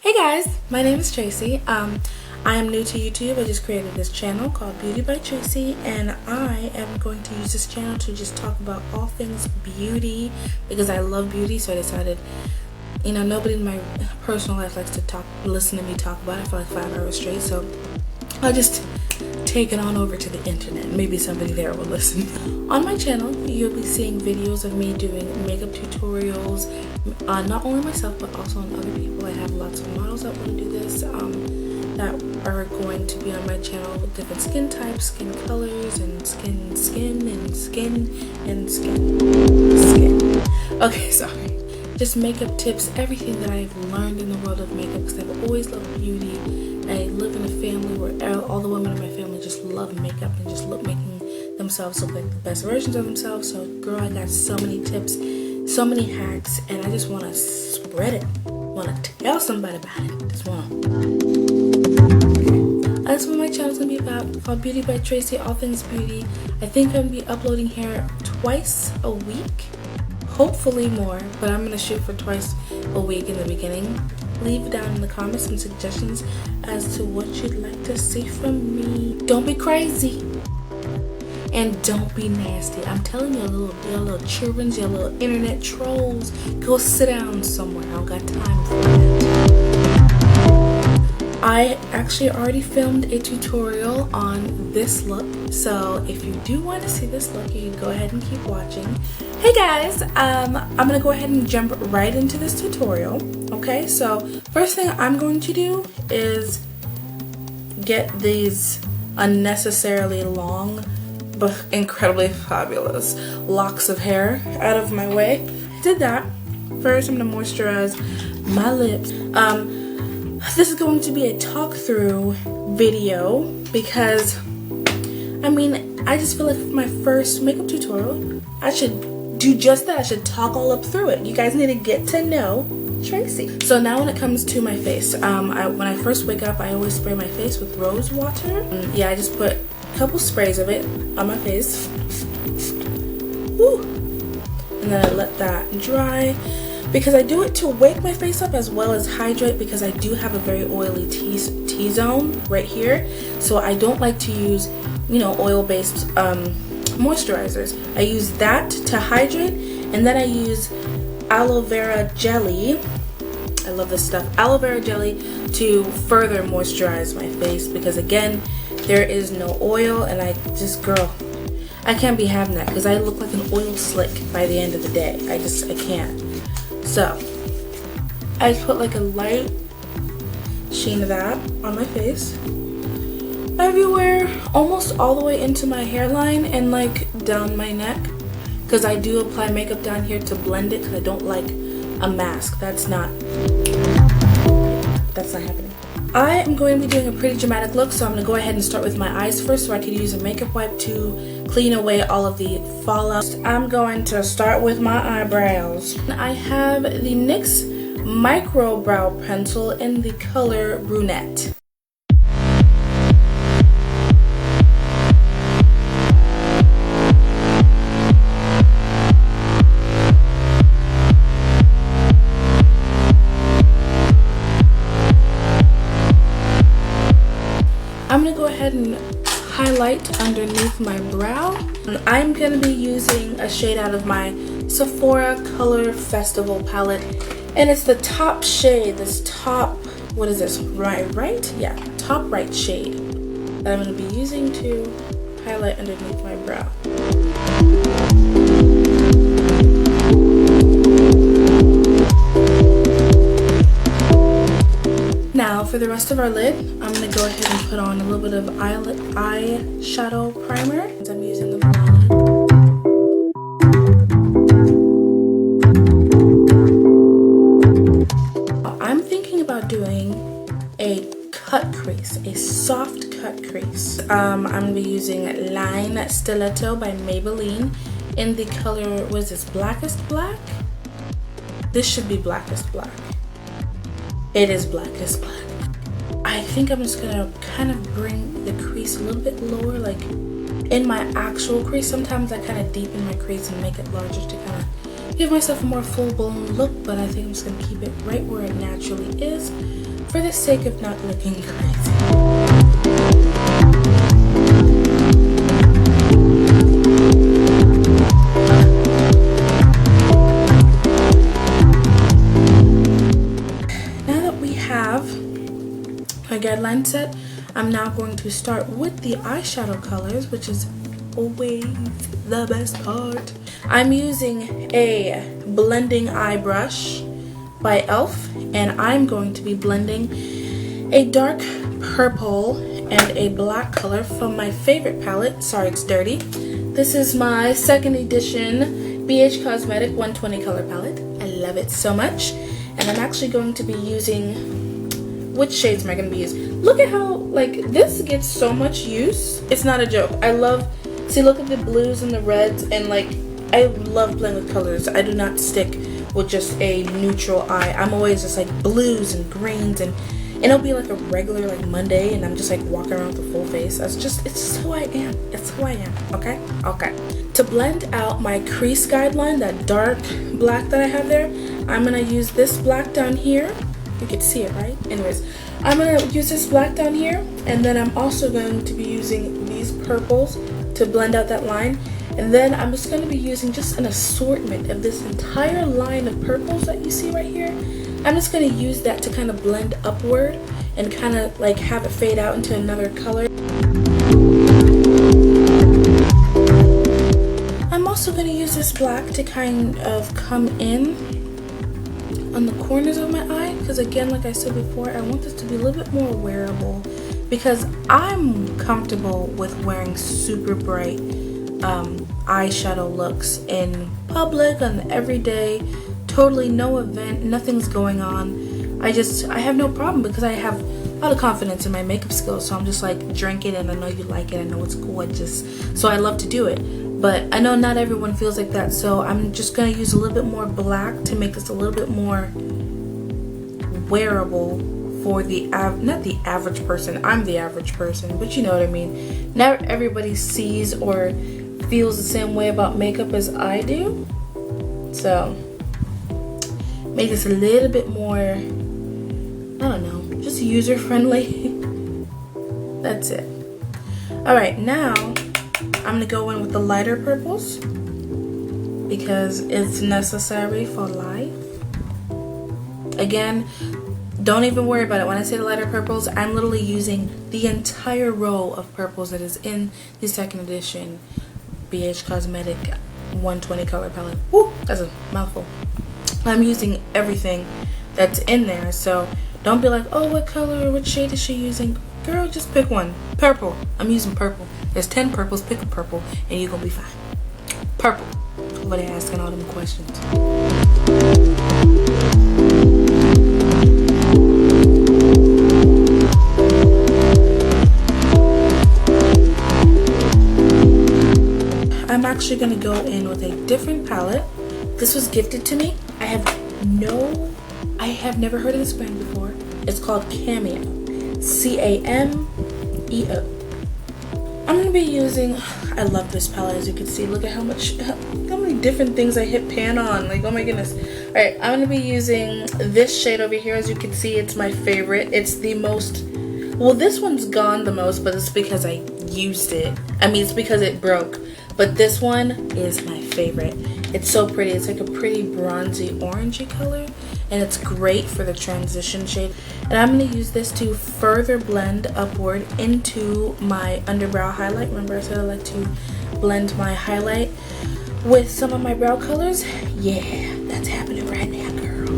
Hey guys, my name is Tracy. I am new to YouTube. I just created this channel called Beauty by Tracy, and I am going to use this channel to just talk about all things beauty because I love beauty. So I decided, nobody in my personal life likes to listen to me talk about it for like 5 hours straight. So I'll just take it on over to the internet. Maybe somebody there will listen. On my channel, you'll be seeing videos of me doing makeup tutorials, not only myself but also on other people. I have lots of models that want to do this, that are going to be on my channel with different skin types, skin colors, and skin. Okay, sorry. Just makeup tips, everything that I've learned in the world of makeup, because I've always loved beauty. I live in a family where all the women in my family just love makeup and just making themselves look like the best versions of themselves. So girl, I got so many tips, so many hacks, and I just want to spread it. Want to tell somebody about it. That's what my channel is going to be about, called Beauty by Tracy, all things beauty. I think I'm going to be uploading here twice a week, hopefully more, but I'm going to shoot for twice a week in the beginning. Leave down in the comments some suggestions as to what you'd like to see from me. Don't be crazy and don't be nasty. I'm telling you, your little children, your little internet trolls, go sit down somewhere. I don't got time for that. I actually already filmed a tutorial on this look, so if you do want to see this look, you can go ahead and keep watching. Hey guys, I'm gonna go ahead and jump right into this tutorial. Okay, so first thing I'm going to do is get these unnecessarily long but incredibly fabulous locks of hair out of my way. Did that. First, I'm gonna moisturize my lips. This is going to be a talk through video because I just feel like for my first makeup tutorial, I should do just that. I should talk all up through it. You guys need to get to know Tracy. So now when it comes to my face, when I first wake up, I always spray my face with rose water. I just put a couple sprays of it on my face. Woo! And then I let that dry because I do it to wake my face up as well as hydrate, because I do have a very oily T-zone right here. So I don't like to use, oil-based moisturizers. I use that to hydrate, and then I use aloe vera jelly. I love this stuff. Aloe vera jelly to further moisturize my face, because again, there is no oil, and I can't be having that because I look like an oil slick by the end of the day. I can't. So I put like a light sheen of that on my face, everywhere, almost all the way into my hairline and like down my neck, because I do apply makeup down here to blend it because I don't like a mask. That's not happening. I am going to be doing a pretty dramatic look, so I'm going to go ahead and start with my eyes first so I can use a makeup wipe to clean away all of the fallout. I'm going to start with my eyebrows. I have the NYX Micro Brow Pencil in the color Brunette. I'm going to go ahead and highlight underneath my brow. And I'm going to be using a shade out of my Sephora Color Festival palette. And it's the top shade, what is this, right? Yeah, top right shade that I'm going to be using to highlight underneath my brow. Now for the rest of our lid, I'm going to go ahead and put on a little bit of eyeshadow primer. I'm using the Milani. I'm thinking about doing a cut crease, a soft cut crease. I'm going to be using Line Stiletto by Maybelline in the color, what is this, Blackest Black? This should be Blackest Black. It is Blackest Black. I think I'm just gonna kind of bring the crease a little bit lower, like in my actual crease. Sometimes I kind of deepen my crease and make it larger to kind of give myself a more full-blown look, but I think I'm just gonna keep it right where it naturally is for the sake of not looking crazy. My guideline set, I'm now going to start with the eyeshadow colors, which is always the best part. I'm using a blending eye brush by e.l.f. and I'm going to be blending a dark purple and a black color from my favorite palette. Sorry, it's dirty. This is my second edition BH Cosmetic 120 color palette. I love it so much, and I'm actually going to be using, which shades am I going to be using? Look at how, like, this gets so much use. It's not a joke. I love, see, look at the blues and the reds, and like, I love playing with colors. I do not stick with just a neutral eye. I'm always just like blues and greens, and it'll be like a regular like Monday, and I'm just like walking around with a full face. That's just, it's who I am. It's who I am, okay? Okay. To blend out my crease guideline, that dark black that I have there, I'm going to use this black down here. You can see it, right? Anyways, I'm going to use this black down here, and then I'm also going to be using these purples to blend out that line. And then I'm just going to be using just an assortment of this entire line of purples that you see right here. I'm just going to use that to kind of blend upward and kind of like have it fade out into another color. I'm also going to use this black to kind of come in on the corners of my eye, because again, like I said before, I want this to be a little bit more wearable, because I'm comfortable with wearing super bright eyeshadow looks in public, on the everyday, totally no event, nothing's going on. I have no problem, because I have a lot of confidence in my makeup skills, so I'm just like, drink it, and I know you like it, I know it's gorgeous, so I love to do it. But I know not everyone feels like that, so I'm just going to use a little bit more black to make this a little bit more wearable for the, not the average person, I'm the average person, but you know what I mean. Not everybody sees or feels the same way about makeup as I do. So, make this a little bit more, I don't know, just user-friendly. That's it. Alright, now I'm going to go in with the lighter purples because it's necessary for life. Again, don't even worry about it. When I say the lighter purples, I'm literally using the entire row of purples that is in the second edition BH Cosmetic 120 color palette. Woo, that's a mouthful. I'm using everything that's in there, so don't be like, oh, what color, what shade is she using? Girl, just pick one. Purple. I'm using purple. There's 10 purples, pick a purple, and you're gonna be fine. Purple. Nobody asking all them questions. I'm actually gonna go in with a different palette. This was gifted to me. I have never heard of this brand before. It's called Cameo. C-A-M-E-O. I'm gonna be using, I love this palette, as you can see. Look at how many different things I hit pan on. Like, oh my goodness. Alright, I'm gonna be using this shade over here. As you can see, it's my favorite. It's the most, well, this one's gone the most, but it's because I used it. I mean, it's because it broke. But this one is my favorite. It's so pretty. It's like a pretty bronzy orangey color, and it's great for the transition shade. And I'm going to use this to further blend upward into my underbrow highlight. Remember I said I like to blend my highlight with some of my brow colors? Yeah, that's happening right now, girl.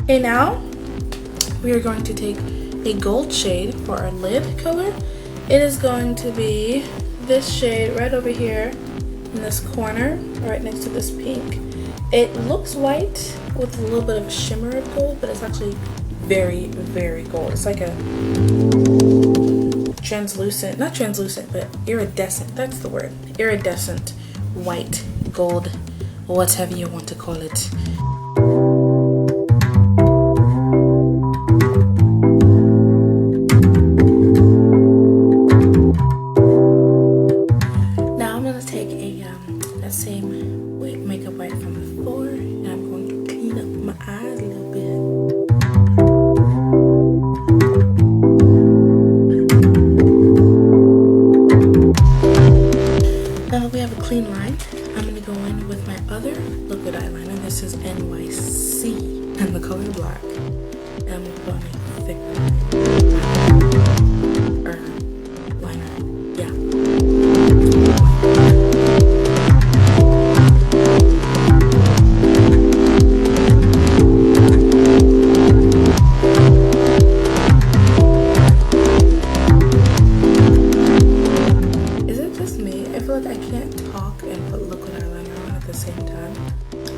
Okay, now we are going to take a gold shade for our lid color. It is going to be this shade right over here in this corner, right next to this pink. It looks white with a little bit of a shimmer of gold, but it's actually very, very gold. It's like a translucent, not translucent, but iridescent. That's the word. Iridescent, white, gold, whatever you want to call it. Now I'm going to take NYC and the color black. And I'm gonna put on a thicker liner. Yeah. Is it just me? I feel like I can't talk and put liquid eyeliner on at the same time.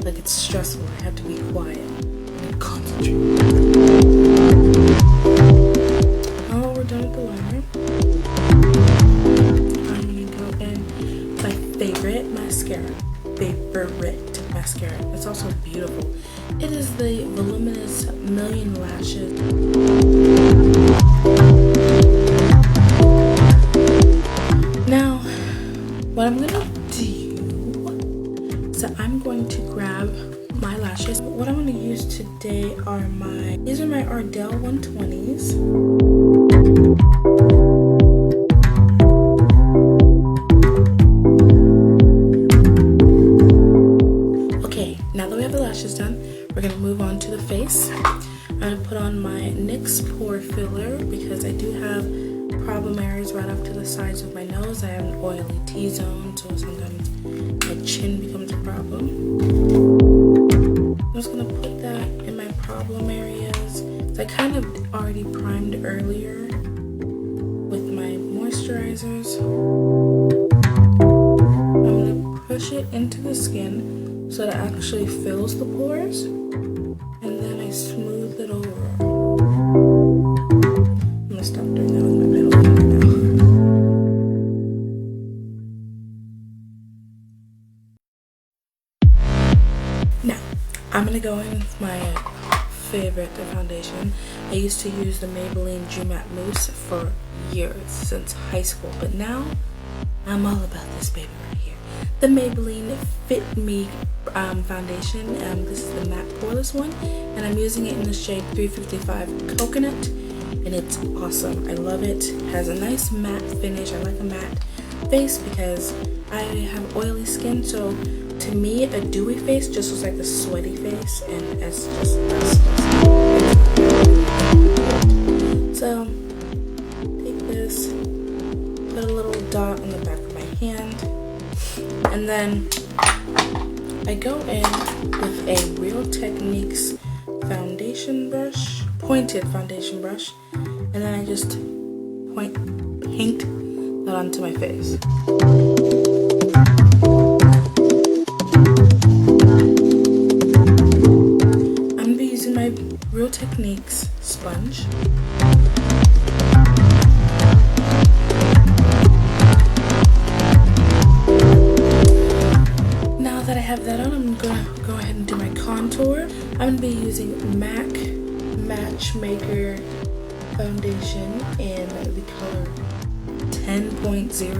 Like, it's stressful. I have to be quiet and concentrate. Oh, we're done with the liner. I'm gonna go in my favorite mascara. It's also beautiful. It is the Voluminous Million Lashes. Now, what I'm gonna do, so I'm going to grab my lashes. What I'm gonna use today are these are my Ardell 120s. Okay, now that we have the lashes done, we're gonna move on to the face. I'm gonna put on my NYX pore filler because I do have problem areas right up to the sides of my nose. I have an oily T-zone, so sometimes my chin becomes a problem. I'm just gonna put that in my problem areas. So I kind of already primed earlier with my moisturizers. I'm gonna push it into the skin so that it actually fills the pores, and then I smooth it over. I'm gonna stop doing that with my middle finger now. Now, I'm gonna go in with my favorite foundation. I used to use the Maybelline Dream Matte Mousse for years, since high school, but now I'm all about this baby right here. The Maybelline Fit Me foundation. This is the matte poreless one, and I'm using it in the shade 355 Coconut, and it's awesome. I love it. It has a nice matte finish. I like a matte face because I have oily skin, so to me a dewy face just looks like a sweaty face, and it's just best. So take this, put a little dot on the back of my hand, and then I go in with a Real Techniques foundation brush, pointed foundation brush, and then I just paint that onto my face. I'm gonna be using my Real Techniques sponge. Now that I have that on, I'm gonna go ahead and do my contour. I'm gonna be using MAC Matchmaker foundation in the color 10.0.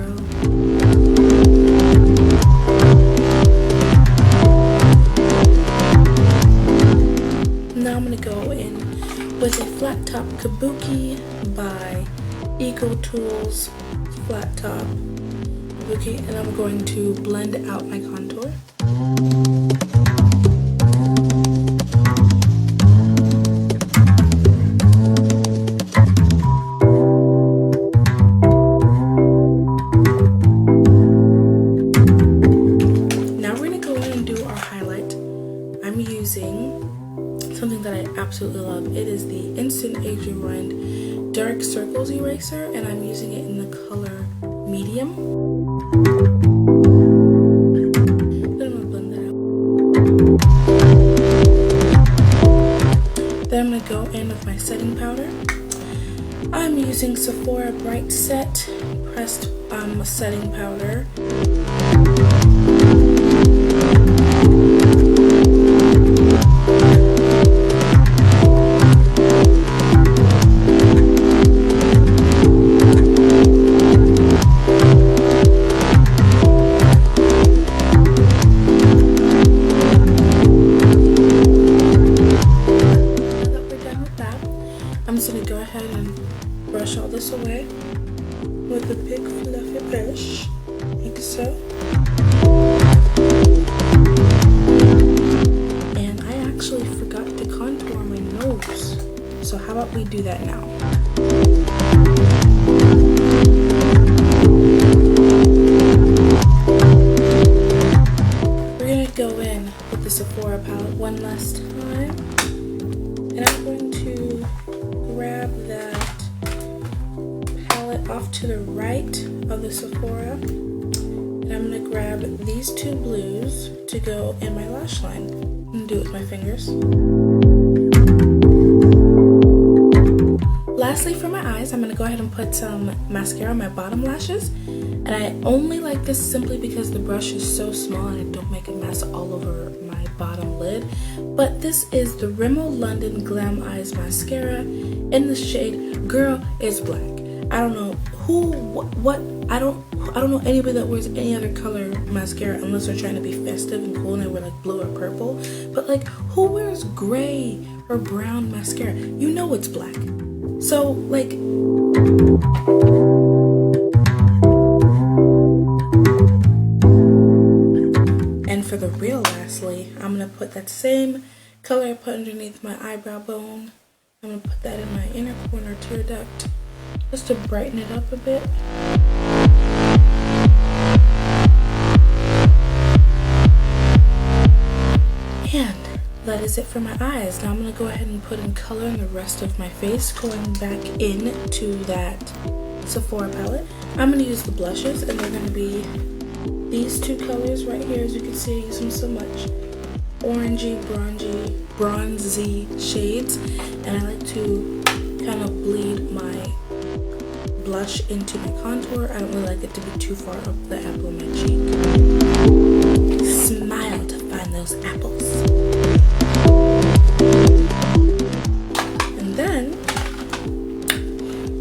Now I'm gonna go in with a flat top kabuki by Eco Tools flat top kabuki, and I'm going to blend out my contour. Something that I absolutely love. It is the Instant Age Rewind Dark Circles Eraser, and I'm using it in the color medium. Then I'm gonna blend that out. Then I'm gonna go in with my setting powder. I'm using Sephora Bright Set pressed setting powder. I'm just going to go ahead and brush all this away with a big fluffy brush, like so. And So how about we do that now? We're gonna go in with the Sephora palette one last time, and I'm going to grab that palette off to the right of the Sephora, and I'm gonna grab these two blues to go in my lash line. I'm gonna do it with my fingers. Lastly, for my eyes, I'm going to go ahead and put some mascara on my bottom lashes. And I only like this simply because the brush is so small and I don't make a mess all over my bottom lid. But this is the Rimmel London Glam Eyes Mascara in the shade Girl Is Black. I don't know who, what, I don't know anybody that wears any other color mascara unless they're trying to be festive and cool and they wear like blue or purple. But like, who wears gray or brown mascara? You know it's black. So, like, and for the real lastly, I'm going to put that same color I put underneath my eyebrow bone. I'm going to put that in my inner corner tear duct just to brighten it up a bit. And that is it for my eyes. Now I'm going to go ahead and put in color in the rest of my face, going back into that Sephora palette. I'm going to use the blushes, and they're going to be these two colors right here. As you can see, I use them so much. Orangey, bronzy shades. And I like to kind of bleed my blush into my contour. I don't really like it to be too far up the apple of my cheek. Smile to find those apples. And then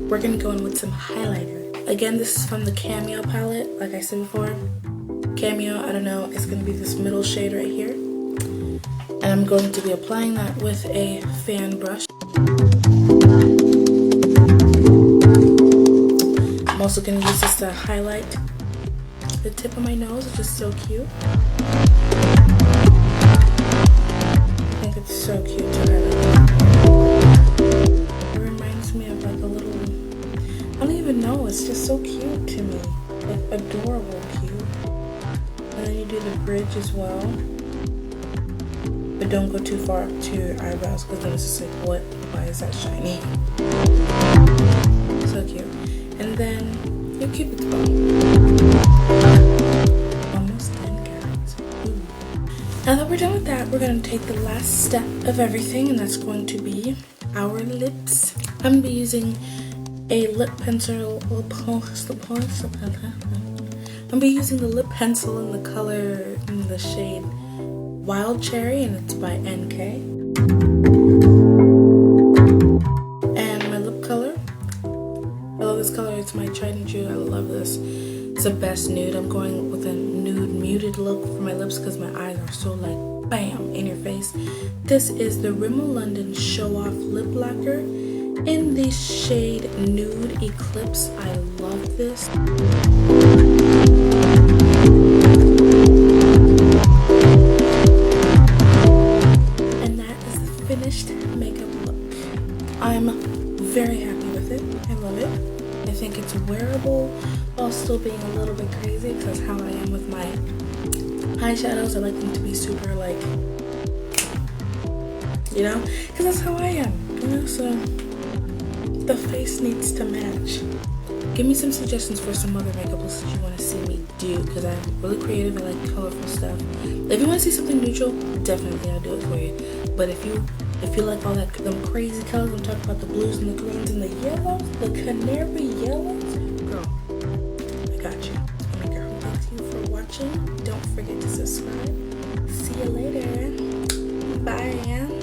we're gonna go in with some highlighter. Again, this is from the Cameo palette. Like I said before, Cameo, I don't know, it's gonna be this middle shade right here. And I'm going to be applying that with a fan brush. I'm also gonna use this to highlight the tip of my nose, which is so cute. It's so cute to highlight. It reminds me of like a little, I don't even know, it's just so cute to me. Like adorable cute. And then you do the bridge as well. But don't go too far up to your eyebrows because then it's just like, what? Why is that shiny? So cute. And then your cupid's bow. Almost 10 carats. Ooh. Now that we're done with that, we're going to take the last step of everything, and that's going to be our lips. I'm going to be using a lip pencil. I'm going to be using the lip pencil in the color, in the shade Wild Cherry, and it's by NK. And my lip color, I love this color. It's my tried and true. I love this. It's the best nude. I'm going with a nude muted look for my lips because my eyes are so like bam in your face. This is the Rimmel London Show Off Lip Lacquer in the shade Nude Eclipse. I love this. And that is the finished makeup look. I'm very happy with it. I love it. I think it's wearable while still being a little bit crazy because how I am with my eyeshadows. I like them to be super like, you know, because that's how I am, you know, so the face needs to match. Give me some suggestions for some other makeup looks that you want to see me do because I'm really creative. I like colorful stuff. If you want to see something neutral, definitely I'll do it for you. But if you like all that them crazy colors, I'm talking about the blues and the greens and the yellows, the canary yellows, girl, I got you. I'm a girl. Thank you for watching. Don't forget to subscribe. See you later. Bye.